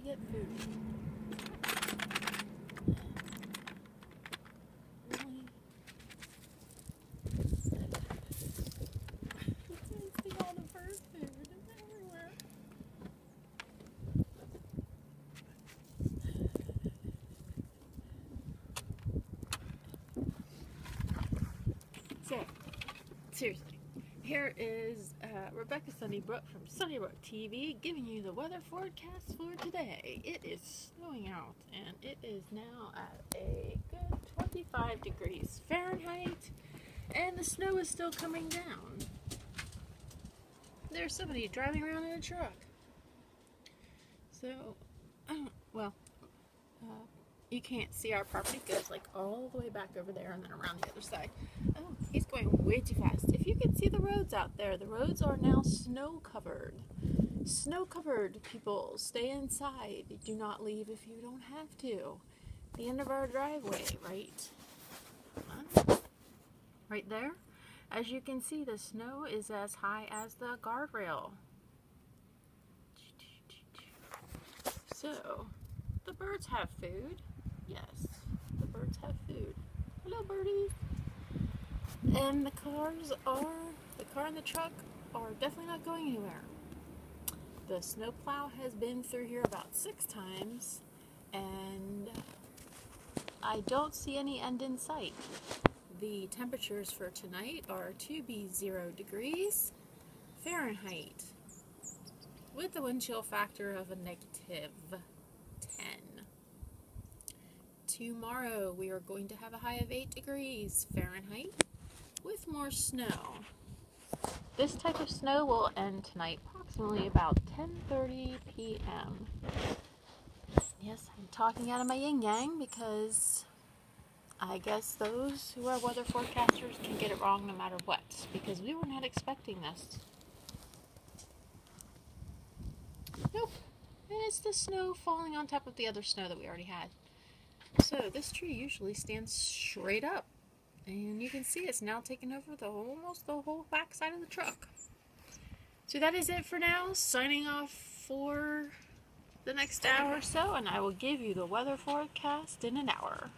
get food. Really? I see all the bird food. It's everywhere. So, seriously. Here is Rebecca Sunnybrook from Sunnybrook TV giving you the weather forecast for today. It is snowing out and it is now at a good 25 degrees Fahrenheit and the snow is still coming down. There's somebody driving around in a truck. So, you can't see our property. It goes like all the way back over there and then around the other side. Oh, he's going way too fast. If you can see the roads out there, the roads are now snow covered. Snow covered, people. Stay inside. Do not leave if you don't have to. The end of our driveway, right there. As you can see, the snow is as high as the guardrail. So, the birds have food. Yes, the birds have food. Hello, birdies. And the car and the truck are definitely not going anywhere. The snowplow has been through here about 6 times, and I don't see any end in sight. The temperatures for tonight are to be 0 degrees Fahrenheit, with the wind chill factor of a negative 10. Tomorrow we are going to have a high of 8 degrees Fahrenheit with more snow. This type of snow will end tonight approximately about 10:30 p.m. Yes, I'm talking out of my yin-yang because I guess those who are weather forecasters can get it wrong no matter what, because we were not expecting this. Nope. And it's the snow falling on top of the other snow that we already had. So this tree usually stands straight up, and you can see it's now taking over almost the whole back side of the truck. So that is it for now. Signing off for the next hour or so, and I will give you the weather forecast in an hour.